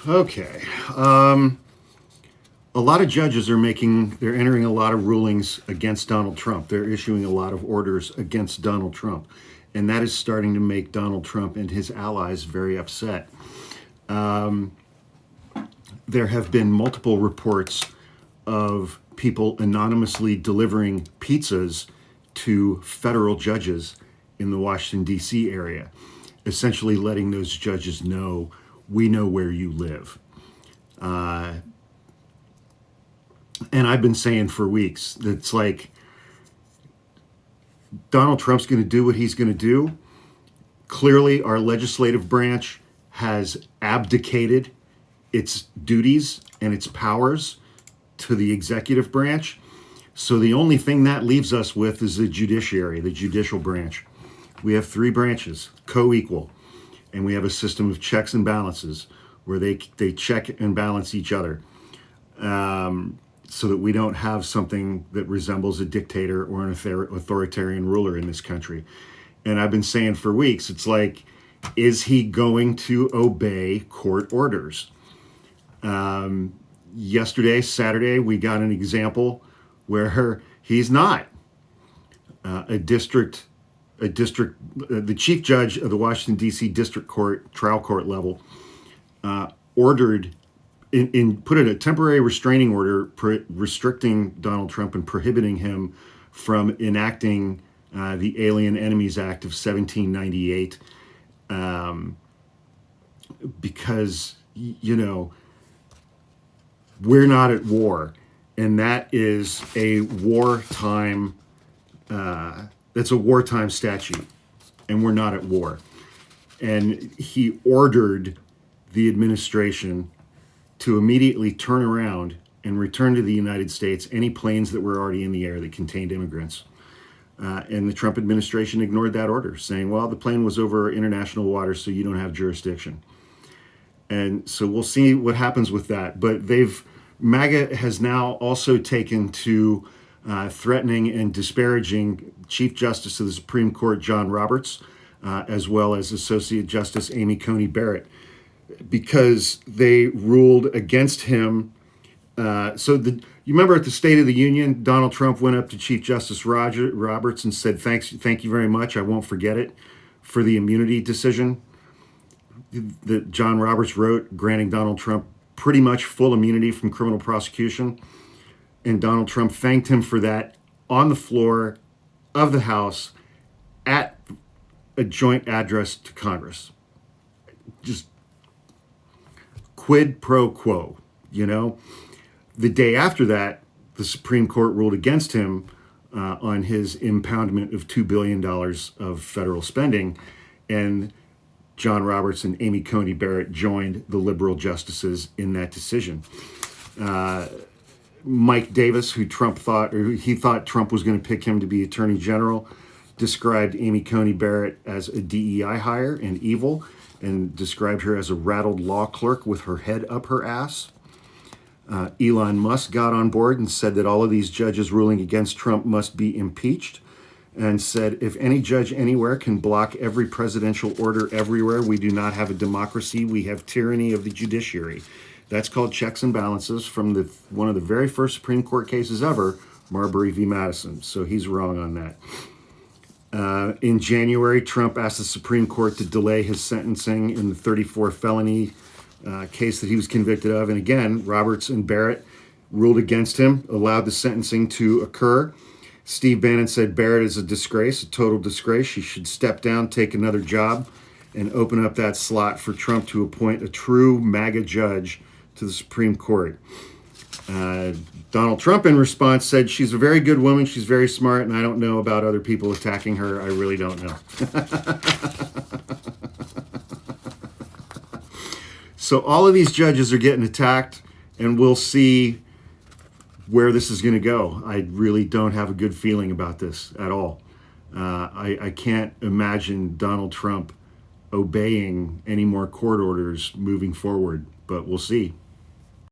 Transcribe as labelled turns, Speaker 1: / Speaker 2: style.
Speaker 1: Okay. A lot of judges they're entering a lot of rulings against Donald Trump. They're issuing a lot of orders against Donald Trump. And that is starting to make Donald Trump and his allies very upset. There have been multiple reports of people anonymously delivering pizzas to federal judges in the Washington, D.C. area, essentially letting those judges know, we know where you live. And I've been saying for weeks, it's like Donald Trump's going to do what he's going to do. Clearly, our legislative branch has abdicated its duties and its powers to the executive branch. So the only thing that leaves us with is the judiciary, the judicial branch. We have three branches, co-equal, and we have a system of checks and balances where they check and balance each other, so that we don't have something that resembles a dictator or an authoritarian ruler in this country. And I've been saying for weeks, it's like, is he going to obey court orders? Yesterday, Saturday, we got an example where he's not. The chief judge of the Washington, D.C. District Court, trial court level, ordered, put in a temporary restraining order restricting Donald Trump and prohibiting him from enacting the Alien Enemies Act of 1798, because, we're not at war, and that is a wartime. That's a wartime statute, and we're not at war. And he ordered the administration to immediately turn around and return to the United States any planes that were already in the air that contained immigrants. And the Trump administration ignored that order, saying, well, the plane was over international waters, so you don't have jurisdiction. And so we'll see what happens with that. But MAGA has now also taken to threatening and disparaging Chief Justice of the Supreme Court, John Roberts, as well as Associate Justice Amy Coney Barrett, because they ruled against him. You remember at the State of the Union, Donald Trump went up to Chief Justice Roberts and said, thank you very much, I won't forget it, for the immunity decision that John Roberts wrote, granting Donald Trump pretty much full immunity from criminal prosecution. And Donald Trump thanked him for that on the floor of the House at a joint address to Congress. Just quid pro quo, The day after that, the Supreme Court ruled against him on his impoundment of $2 billion of federal spending. And John Roberts and Amy Coney Barrett joined the liberal justices in that decision. Mike Davis, he thought Trump was going to pick him to be Attorney General, described Amy Coney Barrett as a DEI hire and evil, and described her as a rattled law clerk with her head up her ass. Elon Musk got on board and said that all of these judges ruling against Trump must be impeached, and said, if any judge anywhere can block every presidential order everywhere, we do not have a democracy, we have tyranny of the judiciary. That's called checks and balances from one of the very first Supreme Court cases ever, Marbury v. Madison. So he's wrong on that. In January, Trump asked the Supreme Court to delay his sentencing in the 34 felony case that he was convicted of. And again, Roberts and Barrett ruled against him, allowed the sentencing to occur. Steve Bannon said Barrett is a disgrace, a total disgrace. She should step down, take another job, and open up that slot for Trump to appoint a true MAGA judge to the Supreme Court. Donald Trump, in response, said she's a very good woman, she's very smart, and I don't know about other people attacking her. I really don't know. So all of these judges are getting attacked, and we'll see where this is going to go. I really don't have a good feeling about this at all. I can't imagine Donald Trump obeying any more court orders moving forward, but we'll see.